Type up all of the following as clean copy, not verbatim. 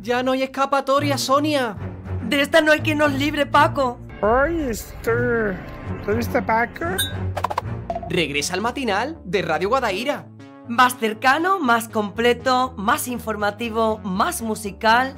Ya no hay escapatoria, Sonia. De esta no hay quien nos libre, Paco. Oye, ¿dónde está Paco? Regresa al matinal de Radio Guadaira. Más cercano, más completo, más informativo, más musical,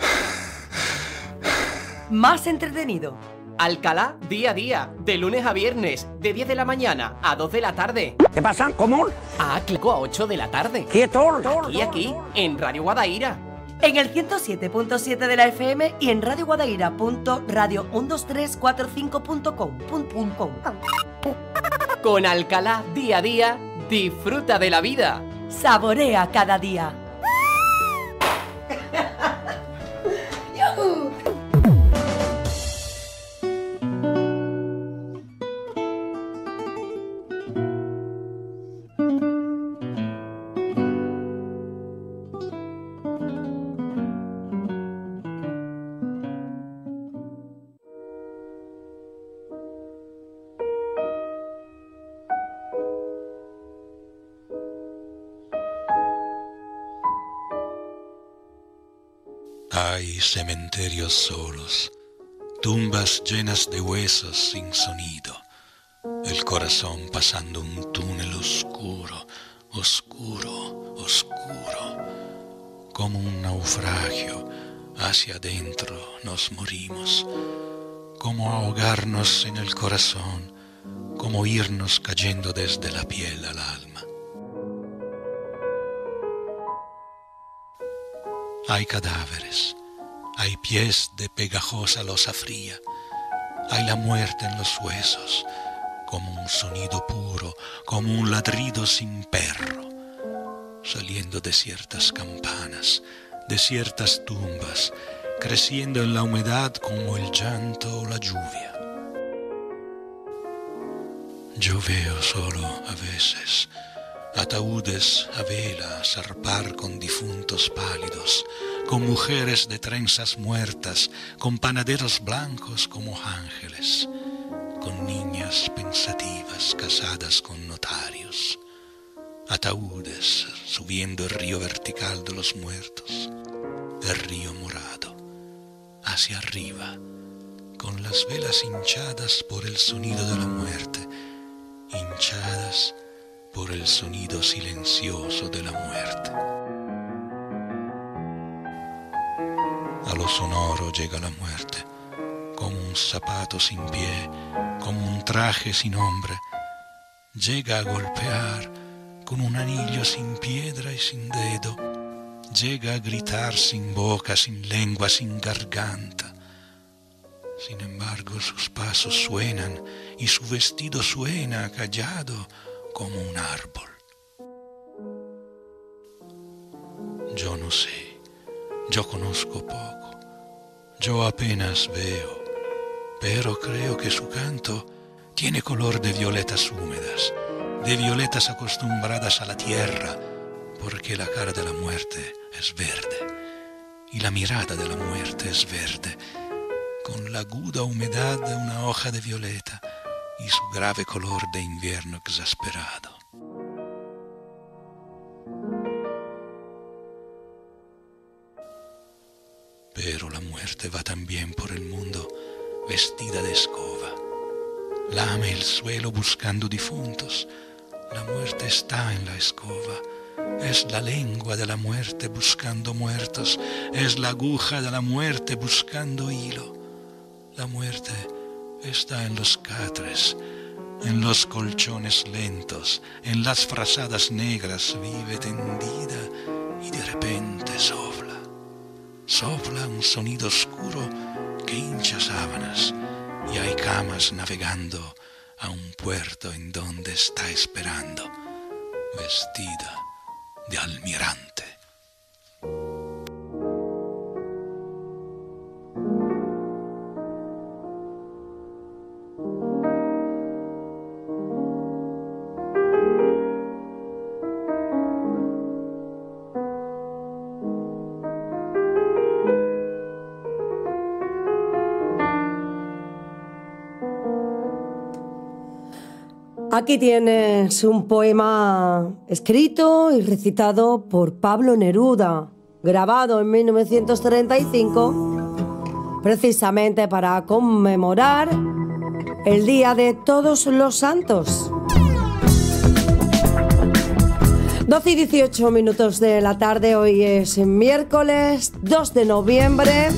más entretenido. Alcalá día a día, de lunes a viernes, de 10 de la mañana a 2 de la tarde. ¿Qué pasa? ¿Cómo? A 8 de la tarde. ¡Quieto! Aquí, en Radio Guadaira. En el 107.7 de la FM y en radioguadaira.radio12345.com. Con Alcalá día a día, disfruta de la vida. Saborea cada día. Hay cementerios solos, tumbas llenas de huesos sin sonido, el corazón pasando un túnel oscuro, oscuro, oscuro. Como un naufragio, hacia adentro nos morimos, como ahogarnos en el corazón, como irnos cayendo desde la piel al alma. Hay cadáveres, hay pies de pegajosa losa fría, hay la muerte en los huesos, como un sonido puro, como un ladrido sin perro, saliendo de ciertas campanas, de ciertas tumbas, creciendo en la humedad como el llanto o la lluvia. Yo veo solo a veces ataúdes a vela zarpar con difuntos pálidos, con mujeres de trenzas muertas, con panaderos blancos como ángeles, con niñas pensativas casadas con notarios, ataúdes subiendo el río vertical de los muertos, el río morado, hacia arriba, con las velas hinchadas por el sonido de la muerte, hinchadas por el sonido silencioso de la muerte. A lo sonoro llega la muerte, como un zapato sin pie, como un traje sin hombre. Llega a golpear con un anillo sin piedra y sin dedo. Llega a gritar sin boca, sin lengua, sin garganta. Sin embargo, sus pasos suenan y su vestido suena callado como un árbol. Yo no sé, yo conozco poco, yo apenas veo, pero creo que su canto tiene color de violetas húmedas, de violetas acostumbradas a la tierra, porque la cara de la muerte es verde y la mirada de la muerte es verde, con la aguda humedad de una hoja de violeta y su grave color de invierno exasperado. Pero la muerte va también por el mundo vestida de escoba. Lame el suelo buscando difuntos. La muerte está en la escoba. Es la lengua de la muerte buscando muertos. Es la aguja de la muerte buscando hilo. La muerte está en los catres, en los colchones lentos, en las frazadas negras, vive tendida y de repente sopla. Sopla un sonido oscuro que hincha sábanas y hay camas navegando a un puerto en donde está esperando, vestida de almirante. Aquí tienes un poema escrito y recitado por Pablo Neruda. grabado en 1935, precisamente para conmemorar el Día de Todos los Santos. 12 y 18 minutos de la tarde, hoy es miércoles 2 de noviembre.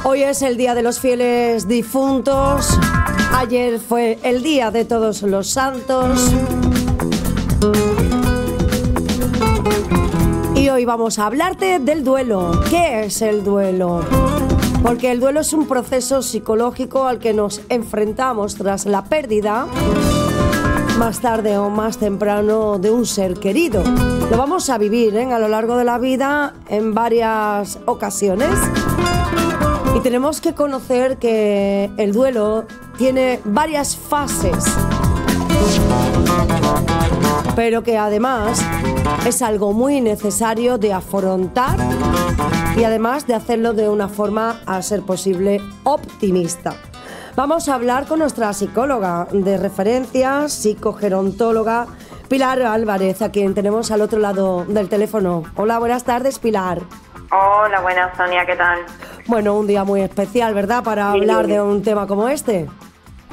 Hoy es el Día de los Fieles Difuntos. Ayer fue el Día de Todos los Santos. Y hoy vamos a hablarte del duelo. ¿Qué es el duelo? Porque el duelo es un proceso psicológico al que nos enfrentamos tras la pérdida, más tarde o más temprano, de un ser querido. Lo vamos a vivir a lo largo de la vida en varias ocasiones. Y tenemos que conocer que el duelo tiene varias fases, pero que además es algo muy necesario de afrontar y además de hacerlo de una forma, a ser posible, optimista. Vamos a hablar con nuestra psicóloga de referencia, psicogerontóloga, Pilar Álvarez, a quien tenemos al otro lado del teléfono. Hola, buenas tardes, Pilar. Hola, buenas, Sonia, ¿qué tal? Bueno, un día muy especial, ¿verdad?, para hablar de un tema como este.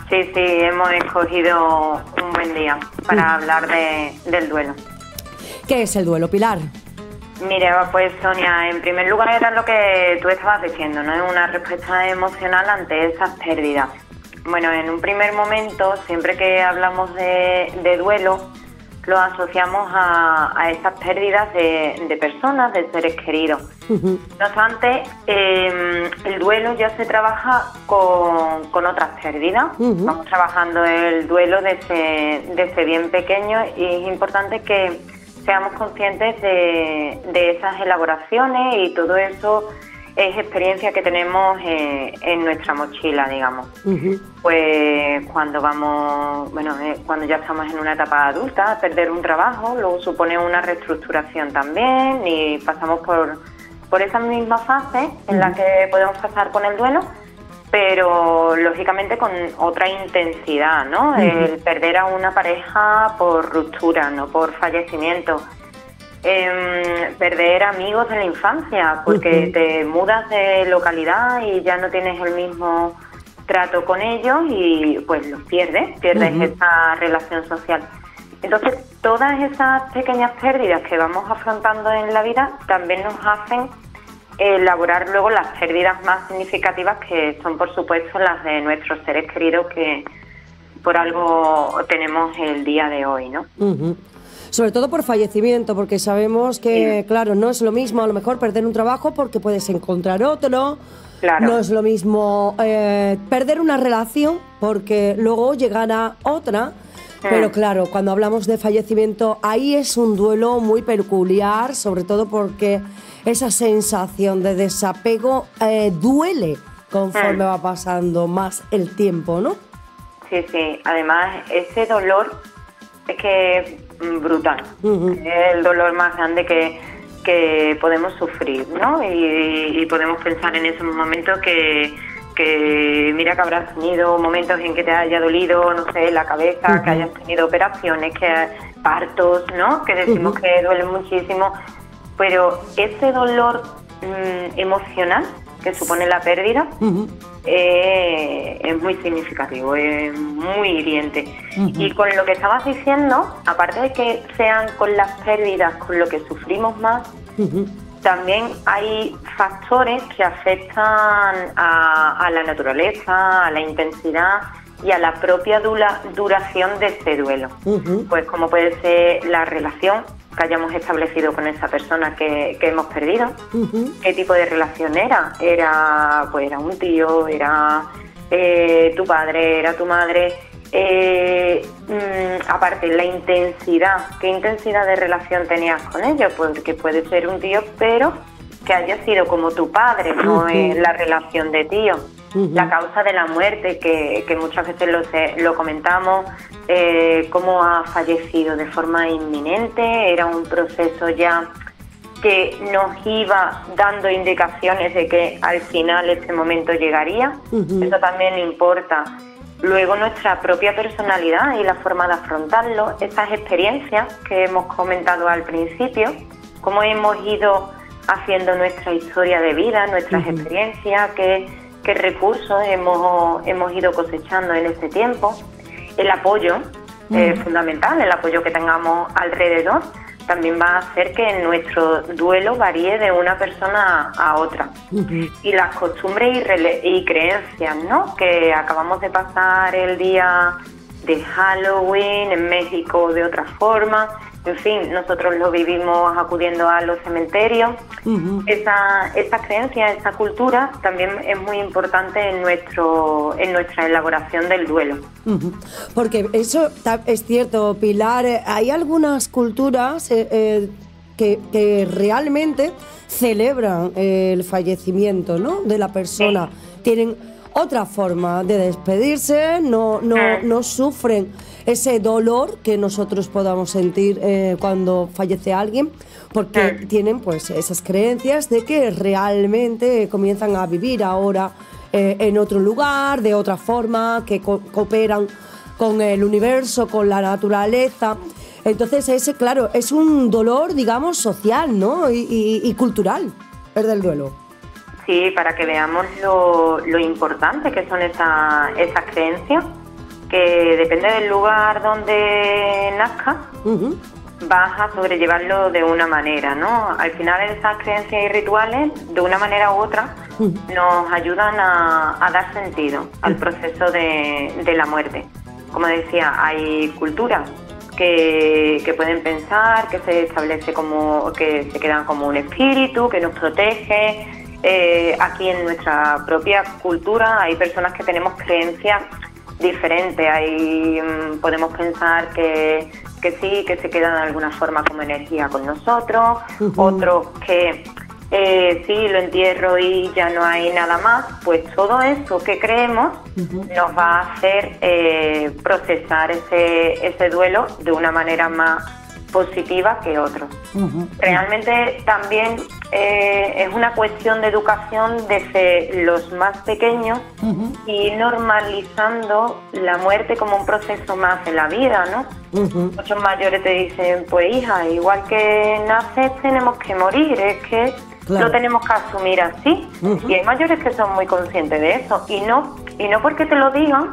Sí, hemos escogido un buen día para hablar del duelo. ¿Qué es el duelo, Pilar? Mira, pues Sonia, en primer lugar era lo que tú estabas diciendo, ¿no? Es una respuesta emocional ante esas pérdidas. Bueno, en un primer momento, siempre que hablamos de duelo, lo asociamos a esas pérdidas de personas, de seres queridos. No obstante, el duelo ya se trabaja con otras pérdidas. Vamos trabajando el duelo desde bien pequeño y es importante que seamos conscientes de esas elaboraciones y todo eso es experiencia que tenemos en nuestra mochila, digamos. Pues cuando cuando ya estamos en una etapa adulta, perder un trabajo luego supone una reestructuración también y pasamos por esa misma fase en la que podemos pasar con el duelo, pero lógicamente con otra intensidad, ¿no? El perder a una pareja por ruptura, no por fallecimiento. Perder amigos de la infancia porque te mudas de localidad y ya no tienes el mismo trato con ellos y pues los pierdes esa relación social. Entonces todas esas pequeñas pérdidas que vamos afrontando en la vida también nos hacen elaborar luego las pérdidas más significativas, que son por supuesto las de nuestros seres queridos que por algo tenemos el día de hoy, ¿no? Sobre todo por fallecimiento, porque sabemos que, claro, no es lo mismo a lo mejor perder un trabajo porque puedes encontrar otro. Claro. No es lo mismo perder una relación porque luego llegará otra. Pero claro, cuando hablamos de fallecimiento, ahí es un duelo muy peculiar, sobre todo porque esa sensación de desapego duele conforme va pasando más el tiempo, ¿no? Sí. Además, ese dolor es que es brutal. Es el dolor más grande que podemos sufrir, ¿no? Y podemos pensar en esos momentos que mira que habrás tenido momentos en que te haya dolido, no sé, la cabeza, que hayas tenido operaciones, partos, ¿no? Que decimos que duelen muchísimo, pero ese dolor emocional que supone la pérdida es muy significativo, es muy hiriente. Y con lo que estabas diciendo, aparte de que sean con las pérdidas con lo que sufrimos más, también hay factores que afectan a la naturaleza, a la intensidad y a la propia duración de ese duelo. Pues como puede ser la relación que hayamos establecido con esa persona que hemos perdido. ¿Qué tipo de relación era? Era un tío, era tu padre, era tu madre. Aparte, la intensidad. ¿Qué intensidad de relación tenías con ellos? Porque puede ser un tío, pero que haya sido como tu padre, no es la relación de tío. La causa de la muerte, que muchas veces lo comentamos, cómo ha fallecido de forma inminente, era un proceso ya que nos iba dando indicaciones de que al final este momento llegaría. Eso también importa. Luego nuestra propia personalidad y la forma de afrontarlo, esas experiencias que hemos comentado al principio, cómo hemos ido haciendo nuestra historia de vida, nuestras experiencias, qué recursos hemos ido cosechando en este tiempo. El apoyo es fundamental, el apoyo que tengamos alrededor también va a hacer que nuestro duelo varíe de una persona a otra. Y las costumbres y creencias, ¿no? Que acabamos de pasar el día de Halloween en México de otra forma. En fin, nosotros lo vivimos acudiendo a los cementerios. Esa creencia, esa cultura también es muy importante en nuestra elaboración del duelo. Porque eso es cierto, Pilar. Hay algunas culturas que realmente celebran el fallecimiento, ¿no?, de la persona. Tienen otra forma de despedirse, no sufren ese dolor que nosotros podamos sentir cuando fallece alguien, porque tienen pues esas creencias de que realmente comienzan a vivir ahora en otro lugar, de otra forma, que cooperan con el universo, con la naturaleza. Entonces ese, claro, es un dolor, digamos, social, ¿no?, y cultural, el del duelo. Sí, para que veamos lo importante que son esas creencias, que depende del lugar donde nazcas, vas a sobrellevarlo de una manera, ¿no? Al final esas creencias y rituales, de una manera u otra, nos ayudan a dar sentido al proceso de la muerte. Como decía, hay culturas que pueden pensar que se establece como que se quedan como un espíritu que nos protege. Aquí en nuestra propia cultura hay personas que tenemos creencias diferentes. Podemos pensar que sí, que se quedan de alguna forma como energía con nosotros, otros que sí, lo entierro y ya no hay nada más. Pues todo eso que creemos nos va a hacer procesar ese duelo de una manera más positiva que otros. Realmente también es una cuestión de educación desde los más pequeños y normalizando la muerte como un proceso más en la vida, ¿no? Muchos mayores te dicen, pues hija, igual que naces tenemos que morir, es que lo tenemos que asumir así. Y hay mayores que son muy conscientes de eso, y no porque te lo digan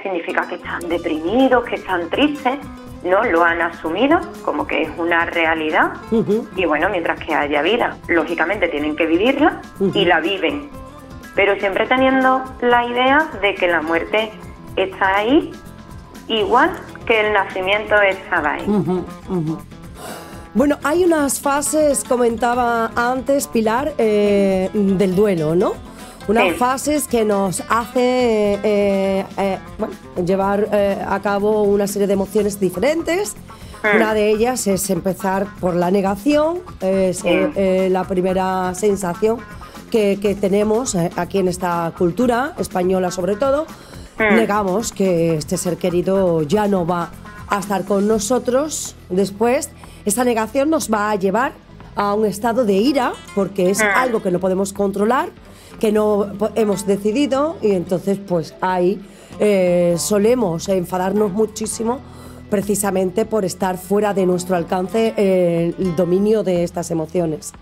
significa que están deprimidos, que están tristes. No, lo han asumido como que es una realidad y bueno, mientras que haya vida, lógicamente tienen que vivirla y la viven, pero siempre teniendo la idea de que la muerte está ahí igual que el nacimiento estaba ahí. Bueno, hay unas fases, comentaba antes Pilar, del duelo, ¿no? Unas fases que nos hace llevar a cabo una serie de emociones diferentes. Una de ellas es empezar por la negación, es la primera sensación que tenemos aquí en esta cultura española sobre todo. Negamos que este ser querido ya no va a estar con nosotros después. Esa negación nos va a llevar a un estado de ira, porque es algo que no podemos controlar, que no hemos decidido, y entonces pues ahí solemos enfadarnos muchísimo precisamente por estar fuera de nuestro alcance el dominio de estas emociones.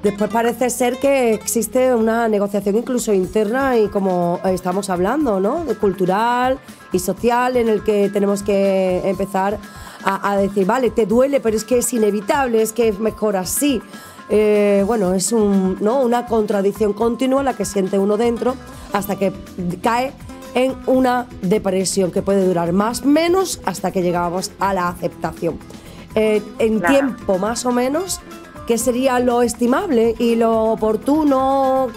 Después parece ser que existe una negociación incluso interna y como estamos hablando, ¿no?, de cultural y social, en el que tenemos que empezar a decir, vale, te duele, pero es que es inevitable, es que es mejor así. Bueno, es una contradicción continua la que siente uno dentro hasta que cae en una depresión que puede durar más o menos hasta que llegamos a la aceptación. En tiempo más o menos, ¿qué sería lo estimable y lo oportuno,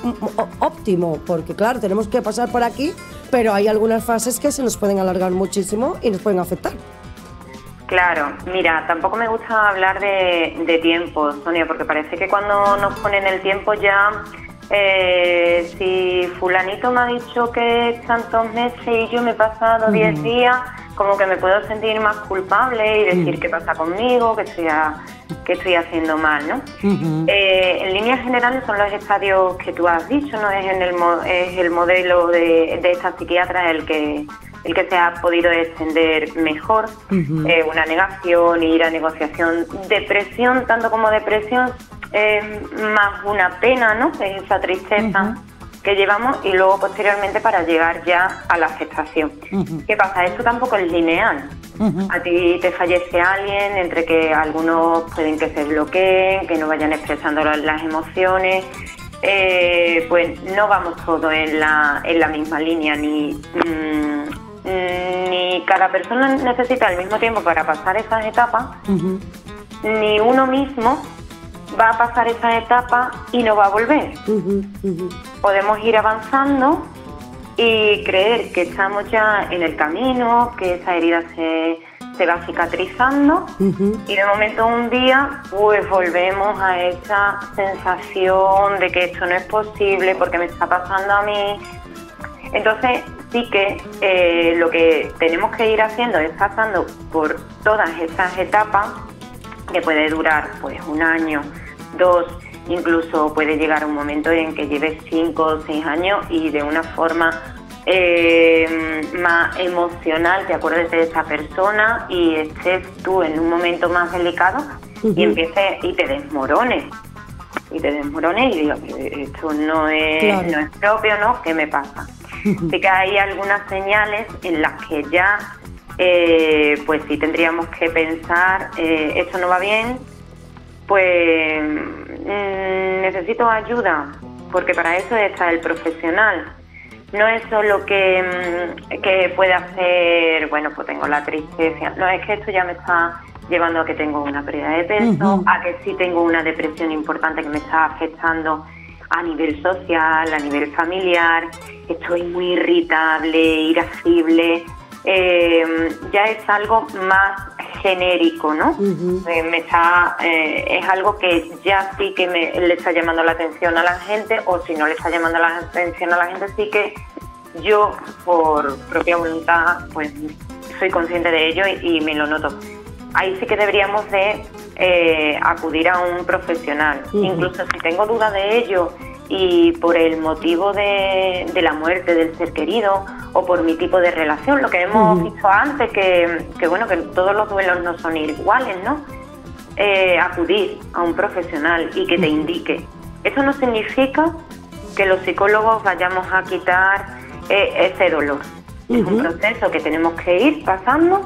óptimo? Porque claro, tenemos que pasar por aquí, pero hay algunas fases que se nos pueden alargar muchísimo y nos pueden afectar. Claro, mira, tampoco me gusta hablar de tiempo, Sonia, porque parece que cuando nos ponen el tiempo ya Si fulanito me ha dicho que es tantos meses y yo me he pasado 10 días, como que me puedo sentir más culpable y decir qué pasa conmigo, que estoy haciendo mal, ¿no? En líneas generales son los estadios que tú has dicho, ¿no? Es el modelo de esta psiquiatra el que se ha podido extender mejor. Una negación, ira, negociación, depresión, tanto como depresión, más una pena, ¿no? Esa tristeza que llevamos, y luego posteriormente para llegar ya a la aceptación. ¿Qué pasa? Esto tampoco es lineal. A ti te fallece alguien, entre que algunos pueden que se bloqueen, que no vayan expresando las emociones, pues no vamos todos en la misma línea, ni cada persona necesita el mismo tiempo para pasar esas etapas, ni uno mismo va a pasar esa etapa y no va a volver. Podemos ir avanzando y creer que estamos ya en el camino, que esa herida se va cicatrizando, y de momento un día pues volvemos a esa sensación de que esto no es posible porque me está pasando a mí. Entonces sí que lo que tenemos que ir haciendo es pasando por todas esas etapas, que puede durar pues 1 año, 2, incluso puede llegar un momento en que lleves 5 o 6 años y de una forma más emocional te acuerdes de esa persona y estés tú en un momento más delicado y empieces y te desmorones. Y digo, esto no es propio, ¿no? ¿Qué me pasa? Sí que hay algunas señales en las que ya pues sí tendríamos que pensar, esto no va bien, pues necesito ayuda, porque para eso está el profesional. No es solo que puede hacer, bueno, pues tengo la tristeza, no, es que esto ya me está llevando a que tengo una pérdida de peso, a que sí tengo una depresión importante que me está afectando a nivel social, a nivel familiar, estoy muy irritable, irascible, ya es algo más genérico, ¿no? Es algo que ya sí que le está llamando la atención a la gente, o si no le está llamando la atención a la gente, sí que yo por propia voluntad pues soy consciente de ello y me lo noto. Ahí sí que deberíamos de acudir a un profesional. Incluso si tengo duda de ello y por el motivo de la muerte del ser querido o por mi tipo de relación, lo que hemos visto antes, que bueno, que todos los duelos no son iguales, ¿no? Acudir a un profesional y que te indique. Eso no significa que los psicólogos vayamos a quitar ese dolor. Es un proceso que tenemos que ir pasando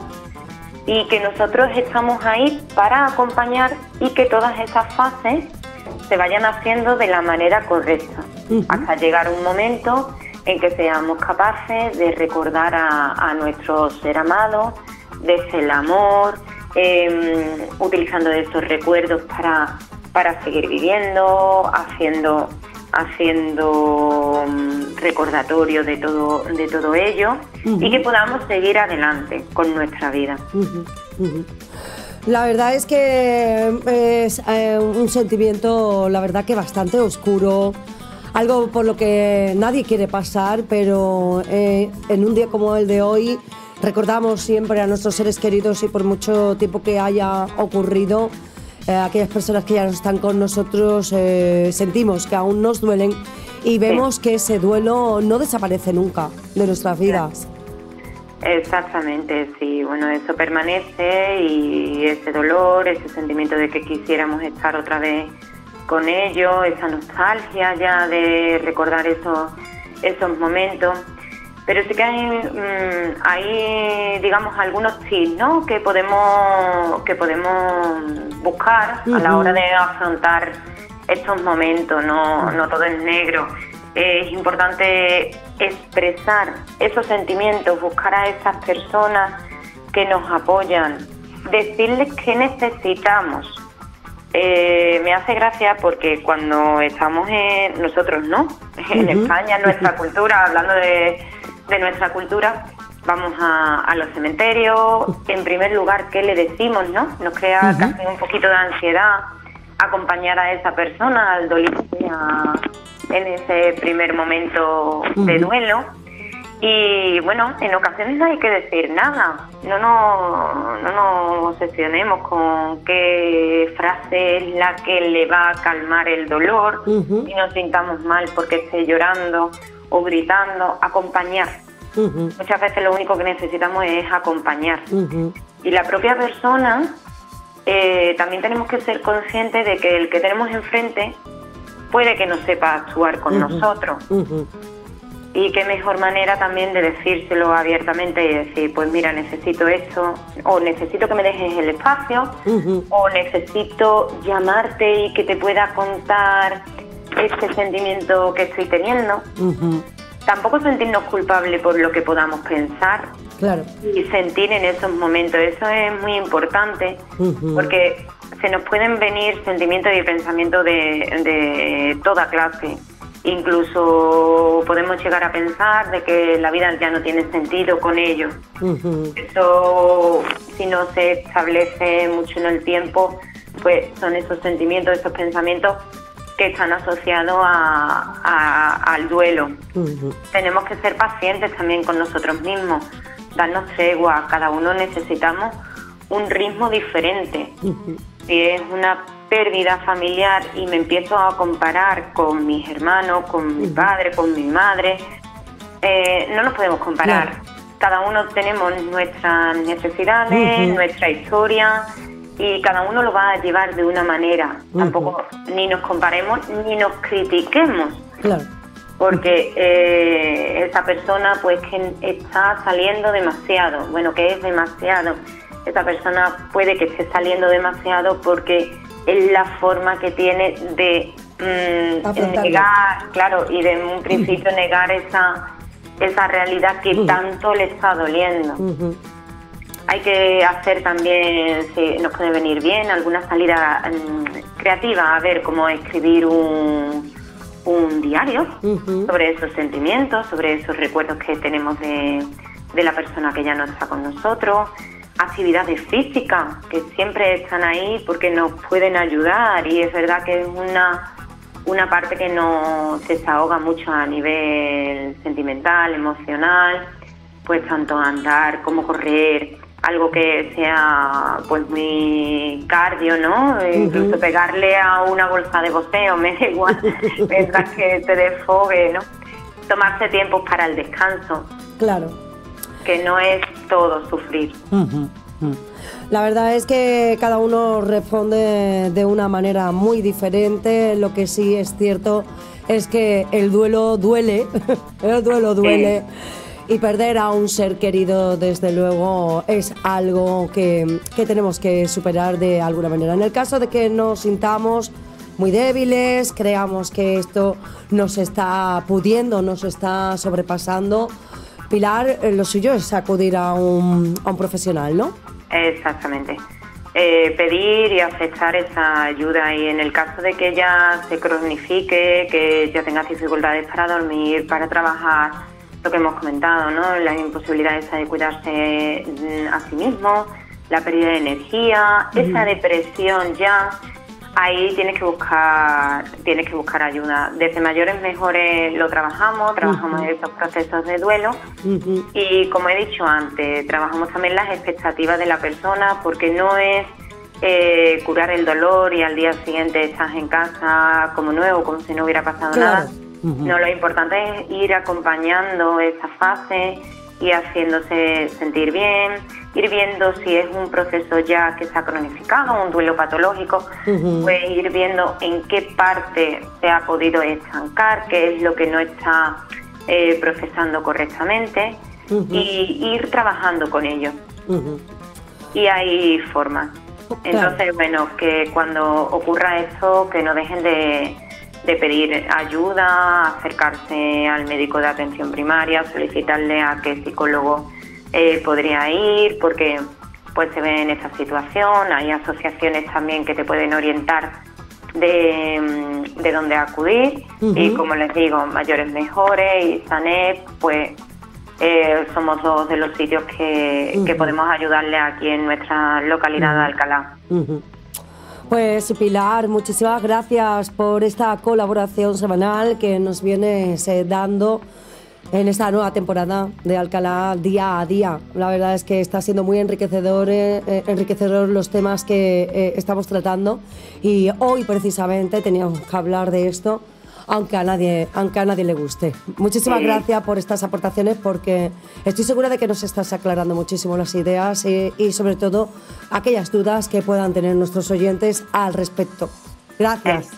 y que nosotros estamos ahí para acompañar y que todas esas fases se vayan haciendo de la manera correcta, hasta llegar a un momento en que seamos capaces de recordar a nuestro ser amado, desde el amor, utilizando estos recuerdos para seguir viviendo, haciendo recordatorio de todo ello, y que podamos seguir adelante con nuestra vida. La verdad es que es un sentimiento, la verdad, que bastante oscuro, algo por lo que nadie quiere pasar, pero en un día como el de hoy recordamos siempre a nuestros seres queridos, y por mucho tiempo que haya ocurrido, aquellas personas que ya no están con nosotros, sentimos que aún nos duelen y vemos que ese duelo no desaparece nunca de nuestras vidas. Exactamente, sí, bueno, eso permanece, y ese dolor, ese sentimiento de que quisiéramos estar otra vez con ellos, esa nostalgia ya de recordar esos momentos. Pero sí que hay digamos, algunos tips, ¿no?, que podemos buscar a la hora de afrontar estos momentos. No todo es negro. Es importante expresar esos sentimientos, buscar a esas personas que nos apoyan, decirles qué necesitamos. Me hace gracia porque cuando estamos nosotros, ¿no?, en España, en nuestra cultura, hablando de nuestra cultura, vamos a los cementerios. En primer lugar, ¿qué le decimos, no? Nos crea casi un poquito de ansiedad acompañar a esa persona, al doliente, en ese primer momento de duelo. Y bueno, en ocasiones no hay que decir nada, no nos obsesionemos con qué frase es la que le va a calmar el dolor y nos sintamos mal porque esté llorando o gritando. Acompañar. Muchas veces lo único que necesitamos es acompañar. Y la propia persona, también tenemos que ser conscientes de que el que tenemos enfrente puede que no sepa actuar con nosotros. Y qué mejor manera también de decírselo abiertamente y decir, pues mira, necesito esto, o necesito que me dejes el espacio, o necesito llamarte y que te pueda contar este sentimiento que estoy teniendo. Tampoco sentirnos culpables por lo que podamos pensar. Claro. Y sentir en esos momentos, eso es muy importante, porque se nos pueden venir sentimientos y pensamientos de toda clase. Incluso podemos llegar a pensar de que la vida ya no tiene sentido con ellos. Eso, si no se establece mucho en el tiempo, pues son esos sentimientos, esos pensamientos que están asociados al duelo. Tenemos que ser pacientes también con nosotros mismos, darnos tregua. Cada uno necesitamos un ritmo diferente. Si es una pérdida familiar y me empiezo a comparar con mis hermanos, con mi padre, con mi madre, no nos podemos comparar. Cada uno tenemos nuestras necesidades, nuestra historia, y cada uno lo va a llevar de una manera. Tampoco ni nos comparemos ni nos critiquemos. Porque esa persona pues que está saliendo demasiado, bueno, que es demasiado. Esa persona puede que esté saliendo demasiado porque es la forma que tiene de negar, claro, y de un principio negar esa realidad que tanto le está doliendo. Hay que hacer también, si nos puede venir bien, alguna salida creativa, a ver, cómo escribir un diario sobre esos sentimientos, sobre esos recuerdos que tenemos de la persona que ya no está con nosotros. Actividades físicas que siempre están ahí porque nos pueden ayudar, y es verdad que es una parte que nos desahoga mucho a nivel sentimental, emocional, pues tanto andar como correr, algo que sea pues muy cardio, ¿no? Incluso pegarle a una bolsa de boxeo, me da igual, mientras que te desfogue, ¿no? Tomarse tiempos para el descanso. Claro. Que no es todo sufrir. La verdad es que cada uno responde de una manera muy diferente. Lo que sí es cierto es que el duelo duele, el duelo duele. Y perder a un ser querido, desde luego, es algo que tenemos que superar de alguna manera. En el caso de que nos sintamos muy débiles, creamos que esto nos está pudiendo, nos está sobrepasando, Pilar, lo suyo es acudir a un profesional, ¿no? Exactamente. Pedir y aceptar esa ayuda, y en el caso de que ya se cronifique, que ya tengas dificultades para dormir, para trabajar, lo que hemos comentado, ¿no? Las imposibilidades de cuidarse a sí mismo, la pérdida de energía, esa depresión ya, ahí tienes que buscar ayuda. Desde mayores mejores lo trabajamos esos procesos de duelo, y como he dicho antes, trabajamos también las expectativas de la persona, porque no es curar el dolor y al día siguiente estás en casa como nuevo, como si no hubiera pasado nada. No, lo importante es ir acompañando esa fase y haciéndose sentir bien, ir viendo si es un proceso ya que está cronificado, un duelo patológico, pues ir viendo en qué parte se ha podido estancar, qué es lo que no está procesando correctamente, y ir trabajando con ello. Y hay formas. Entonces, bueno, que cuando ocurra esto, que no dejen de pedir ayuda, acercarse al médico de atención primaria, solicitarle a qué psicólogo podría ir, porque pues se ve en esta situación. Hay asociaciones también que te pueden orientar de dónde acudir, y como les digo, Mayores Mejores y SANEP, pues somos dos de los sitios que podemos ayudarle aquí en nuestra localidad de Alcalá. Pues Pilar, muchísimas gracias por esta colaboración semanal que nos vienes dando en esta nueva temporada de Alcalá día a día. La verdad es que está siendo muy enriquecedor los temas que estamos tratando, y hoy precisamente teníamos que hablar de esto, aunque a nadie le guste. Muchísimas gracias por estas aportaciones, porque estoy segura de que nos estás aclarando muchísimo las ideas y sobre todo aquellas dudas que puedan tener nuestros oyentes al respecto. Gracias.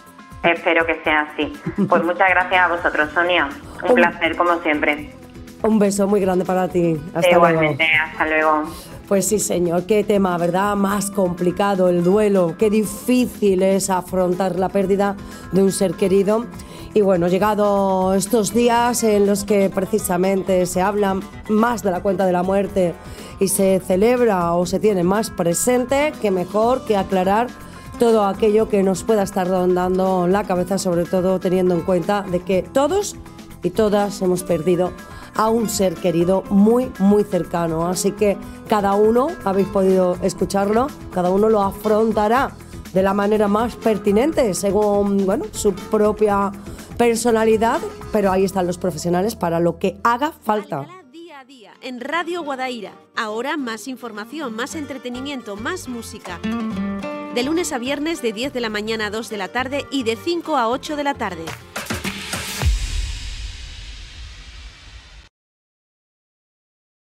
Espero que sea así. Pues muchas gracias a vosotros, Sonia. Un placer, como siempre. Un beso muy grande para ti. Hasta Igualmente, luego. Hasta luego. Pues sí, señor, qué tema, ¿verdad? Más complicado el duelo, qué difícil es afrontar la pérdida de un ser querido. Y bueno, llegado estos días en los que precisamente se habla más de la cuenta de la muerte y se celebra o se tiene más presente, qué mejor que aclarar todo aquello que nos pueda estar rondando la cabeza, sobre todo teniendo en cuenta de que todos y todas hemos perdido a un ser querido muy, muy cercano. Así que cada uno, habéis podido escucharlo, cada uno lo afrontará de la manera más pertinente, según su propia personalidad, pero ahí están los profesionales para lo que haga falta. Alcalá día a día, en Radio Guadaira. Ahora más información, más entretenimiento, más música. De lunes a viernes de 10 de la mañana a 2 de la tarde y de 5 a 8 de la tarde.